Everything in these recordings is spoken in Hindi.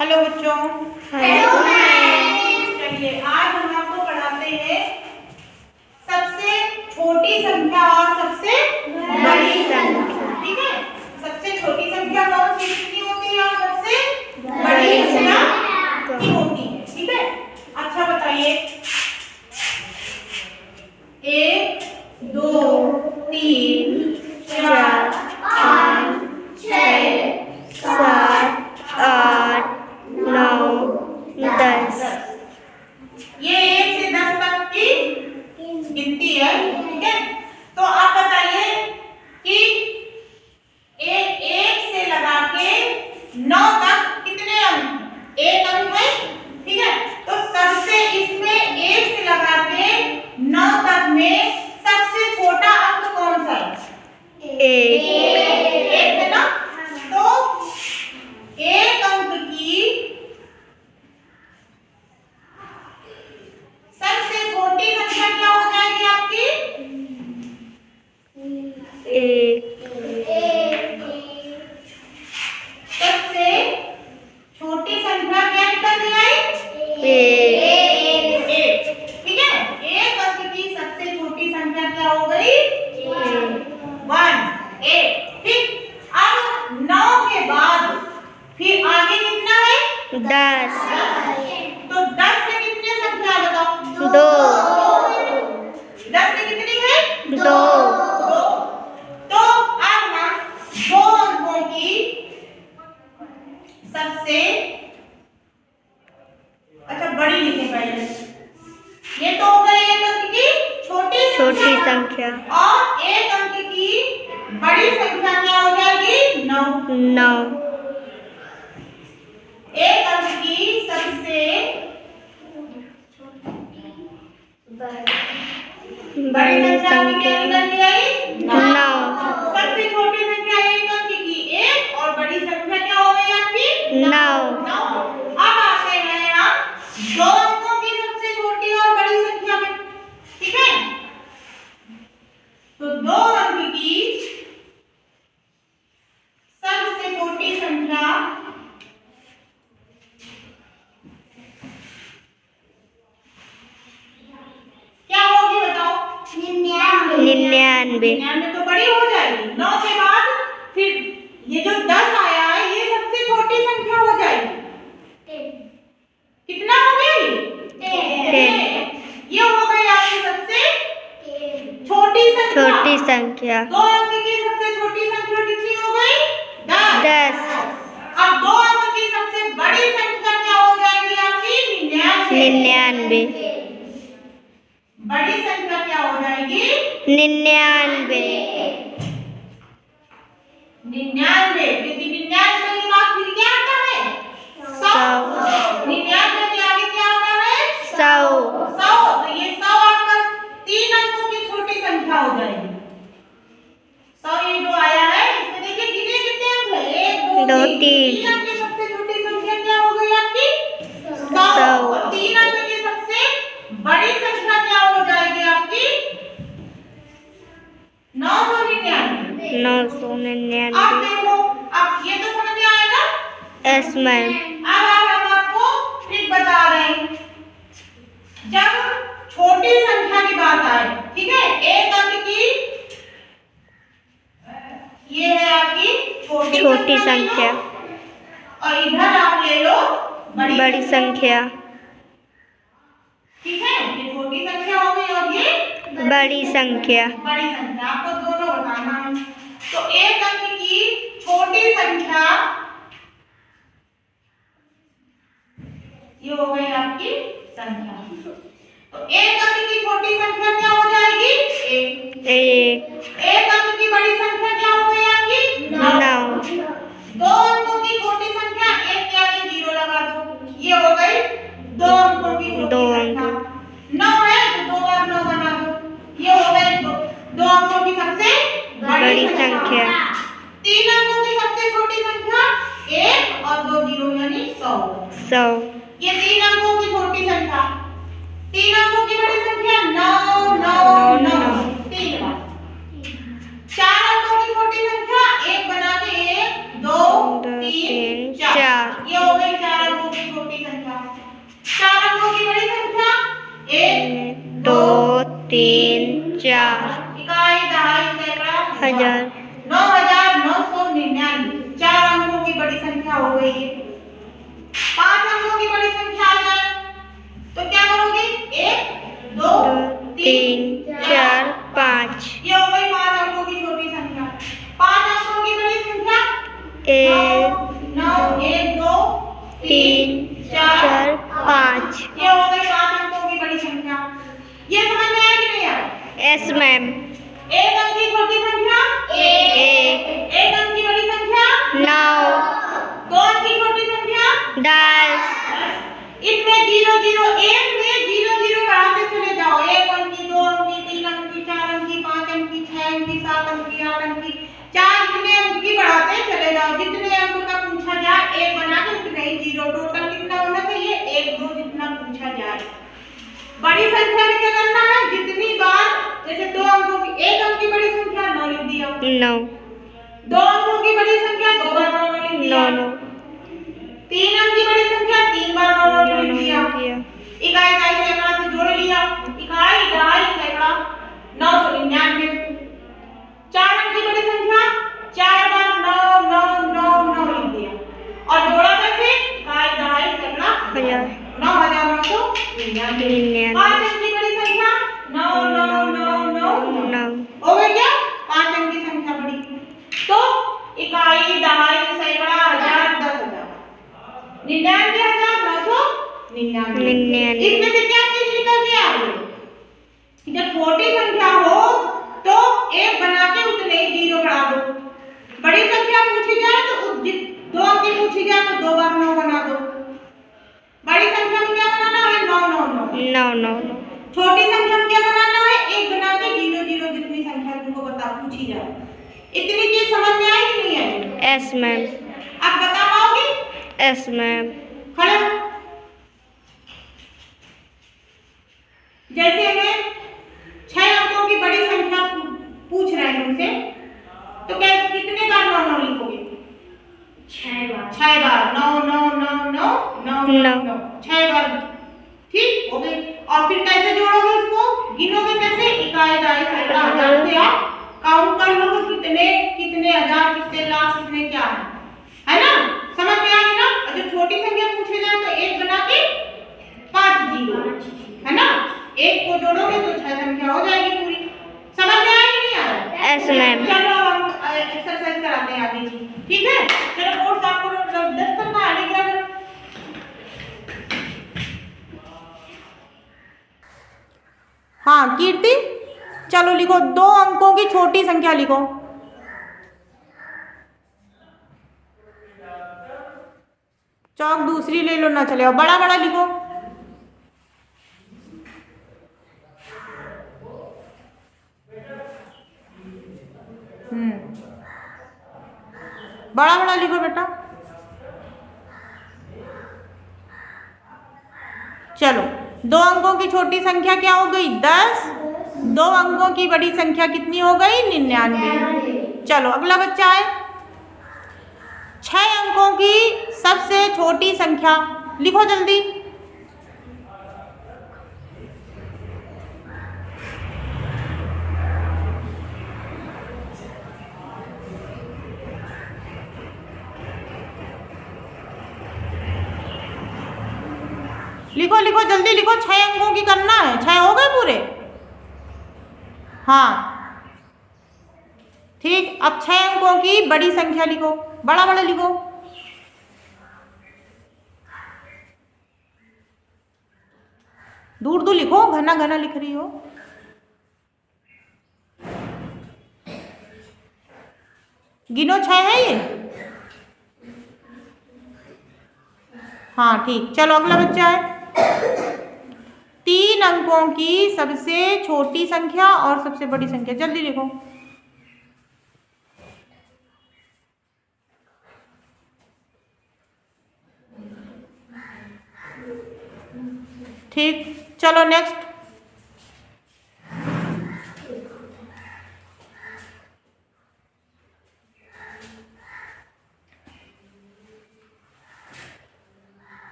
हेलो बच्चों। हेलो चलिए आज हम आपको पढ़ाते हैं सबसे छोटी संख्या और सबसे बड़ी संख्या। ठीक है, सबसे छोटी संख्या कौन सी कितनी होती है और सबसे बड़ी संख्या कितनी होती है। ठीक है, अच्छा बताइए। 1 2 3 4 5 6 7 8 9 10। ये 1 से 10 तक की गिनती है। ठीक है, तो आप बताइए कि एक से लगा के 9 तक कितने अंक? 1 अंक है। ठीक है, तो सबसे इसमें 1 से लगा के 9 तक में सबसे छोटा अंक कौन सा है? 1 है ना। तो 1 अंक की सबसे छोटी संख्या क्या हो जाएगी आपकी? 1 सबसे छोटी संख्या क्या निकल के आई? 1। ठीक है, 1 अंक की सबसे छोटी संख्या क्या हो गई? 1। ठीक, अब 9 के बाद फिर आगे कितना है? 10 तो 10 में कितने संख्या बताओ? 2 10 में कितनी है? 2 तो अब हम 2 अंकों की सबसे अच्छा बड़ी लिखें पहले। ये तो हो गई 1 अंक की छोटी संख्या और 1 अंक की बड़ी संख्या क्या हो जाएगी? 9। 1 अंक की सबसे बड़ी संख्या क्या निकल के आई? 9 सबसे छोटी संख्या 1 अंक की 1 और बड़ी संख्या क्या हो गई आपकी? 9। अब आते हैं हम 2 अंकों की सबसे छोटी और बड़ी संख्या में। ठीक है, तो 2 अंक की सबसे छोटी संख्या क्या होगी बताओ? 99 99 तो बड़ी हो जाएगी। 9 के बाद फिर ये जो 10 आया है ये सबसे छोटी संख्या हो जाएगी। कितना हो गया ये? 10। ये हो गई आपकी सबसे छोटी संख्या। 2 अंक की सबसे छोटी संख्या कितनी हो गई? 10। अब 2 अंक की सबसे बड़ी संख्या क्या हो जाएगी आपकी? 99 बड़ी संख्या क्या हो जाएगी? 99 क्योंकि 99 के बाद फिर क्या आता है? 100। 99 के आगे क्या आता है? 100। तो ये 100 आपका 3 अंकों की छोटी संख्या हो जाएगी। 100 ये जो आया है इसमें देखिए गिने कितने अंक है? 1 2 3। 3 अंक की सबसे छोटी संख्या क्या हो गई आपकी? 100। और 3 अंक की सबसे बड़ी संख्या क्या हो जाएगी आपकी? 999। 999 अब देखो, अब ये तो समझ में आएगा। Yes ma'am. अब हम आपको ट्रिक बता रहे हैं। जब छोटी संख्या की बात आए, ठीक है, 1 अंक की ये है आपकी छोटी संख्या और इधर आप ले लो बड़ी संख्या। ठीक है, ये छोटी संख्या हो गई और ये बड़ी संख्या। आपको दोनों बताना है। तो 1 अंक की छोटी संख्या ये हो गई आपकी संख्या। तो 1 अंक की छोटी संख्या क्या हो जाएगी? 1। 1 अंक की बड़ी संख्या क्या हो गई आपकी? 9। 2 अंकों की छोटी संख्या 1 के आगे 0 लगा दो, ये हो गई 2 अंकों की छोटी संख्या। 9 है तो 2 बार 9 बना दो, ये हो गई 2 अंकों की सबसे बड़ी संख्या। 3 अंकों की सबसे छोटी संख्या 1 और 2 0 यानी 100। ये 3 अंकों की छोटी संख्या। 3 अंकों की बड़ी संख्या 9 9 9 3 बार। 4 अंकों की छोटी संख्या 1 बना के 1 2 3 4 ये हो गई 4 3 4 इकाई, दहाई, सैकड़ा, हजार। 9,999। 4 अंकों की बड़ी संख्या हो गई है। 5 अंकों की बड़ी संख्या आ जाए तो क्या करोगे? 1 2 3 3 4 5 ये हो गई 5 अंकों की छोटी संख्या। 5 अंकों की बड़ी संख्या 1 9 1 2 3 4 5। ये हो गई 5 अंकों की बड़ी संख्या। ये समझ में आया कि नहीं आया? Yes ma'am. एक अंक की छोटी संख्या 1 एक अंक की बड़ी संख्या 9 2 अंक की छोटी संख्या 10। इसमें 0 0 1 में 0 0 बढ़ाते चले जाओ। 1 अंक की, 2 अंक की, 3 अंक की, 4 अंक की, 5 अंक की, 6 अंक की, 7 अंक की, 8 अंक की, 4 इतने अंक की बढ़ाते चले जाओ। जितने अंक का पूछा जाए 1 बना के उतने ही 0। टोटल कितना होना चाहिए? 1 2 जितना पूछा जाए। बड़ी संख्या में क्या करना है? जितनी बार, जैसे 2 अंकों की, 1 अंक की बड़ी संख्या 9 लिख दिया। 9 2 अंकों की बड़ी संख्या 2 बार 9 लिख दिया। 9 3 अंक की बड़ी संख्या 3 बार 9 लिख दिया। 9 इकाई, दहाई, सैकड़ा से जोड़ लिया। इकाई, दहाई, सैकड़ा 999। 4 अंक की बड़ी संख्या 4 बार 9 9 9 9 लिख दिया। और जोड़ा कैसे? इकाई, दहाई, सैकड़ा हजार। 9,999। 5 अंक की बड़ी संख्या 9 9 9 9 9 हो गई क्या? 5 अंक की संख्या बड़ी। तो इकाई, दहाई, सैकड़ा, हजार, 10,000, 99,999। इसमें से क्या चीज निकल के आ गई? जब छोटी संख्या हो तो 1 बना के उतने ही 0 बढ़ा दो। बड़ी संख्या पूछी जाए तो 2 अंक की पूछी जाए तो 2 बार 9 बना दो। बड़ी संख्या में क्या बनाना है? 9 9 9 9 9 छोटी संख्या में क्या बनाना है? 1 बना के 0 0 जितनी संख्या तुमको बता पूछी जाए। इतनी चीज समझ में आई कि नहीं आई? Yes ma'am. आप बता पाओगे? Yes ma'am. खड़े हो। जैसे हमें 6 अंकों की बड़ी संख्या पूछ रहे हैं तुमसे, तो क्या कितने बार 9 9 लिखोगे? 6 बार। 6 बार 9 9 9 9 9 9 6 बार। ठीक हो गई। और फिर कैसे जोड़ोगे इसको? गिनोगे कैसे? इकाई, दहाई, सैकड़ा, हजार से आप काउंट कर लोगे कितने कितने हजार, कितने लाख, कितने क्या है ना? समझ में आ गई ना? और जब छोटी संख्या पूछे जाए तो 1 बना के 5 0 है ना? 1 को जोड़ोगे तो 6 संख्या हो जाएगी पूरी। समझ में आया कि नहीं आ रहा? Yes ma'am. चलो हम एक्सरसाइज कराते हैं आगे जी। ठीक है? चलो बोर्ड साफ करो। 10 तक का आगे क्या करो? हाँ कीर्ति, चलो लिखो 2 अंकों की छोटी संख्या लिखो। चौक दूसरी ले लो ना चलेगा, बड़ा बड़ा लिखो। बड़ा बड़ा लिखो बेटा। चलो 2 अंकों की छोटी संख्या क्या हो गई? 10। 2 अंकों की बड़ी संख्या कितनी हो गई? 99। चलो अगला बच्चा है। 6 अंकों की सबसे छोटी संख्या लिखो जल्दी। लिखो लिखो जल्दी लिखो। 6 अंकों की करना है। 6 हो गए पूरे? हाँ ठीक। अब 6 अंकों की बड़ी संख्या लिखो। बड़ा बड़ा लिखो। दूर दूर लिखो, घना घना लिख रही हो। गिनो 6 है ये? हाँ ठीक। चलो अगला बच्चा है। 3 अंकों की सबसे छोटी संख्या और सबसे बड़ी संख्या जल्दी लिखो। ठीक। चलो नेक्स्ट।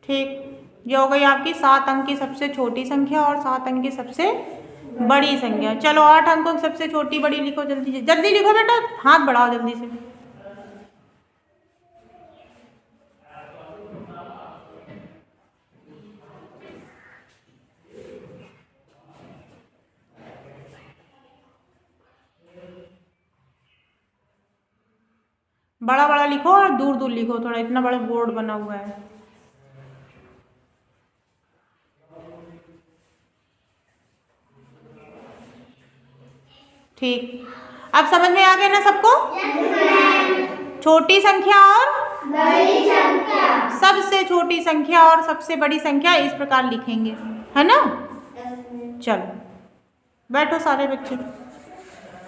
ठीक, ये हो गई आपकी 7 अंक की सबसे छोटी संख्या और 7 अंक की सबसे बड़ी संख्या। चलो 8 अंकों की सबसे छोटी बड़ी लिखो, जल्दी से जल्दी लिखो बेटा, हाथ बढ़ाओ जल्दी से। बड़ा बड़ा लिखो और दूर दूर लिखो, थोड़ा इतना बड़ा बोर्ड बना हुआ है। ठीक, अब समझ में आ गया ना सबको? छोटी संख्या और बड़ी संख्या, सबसे छोटी संख्या और सबसे बड़ी संख्या इस प्रकार लिखेंगे, है ना? चलो बैठो सारे बच्चे।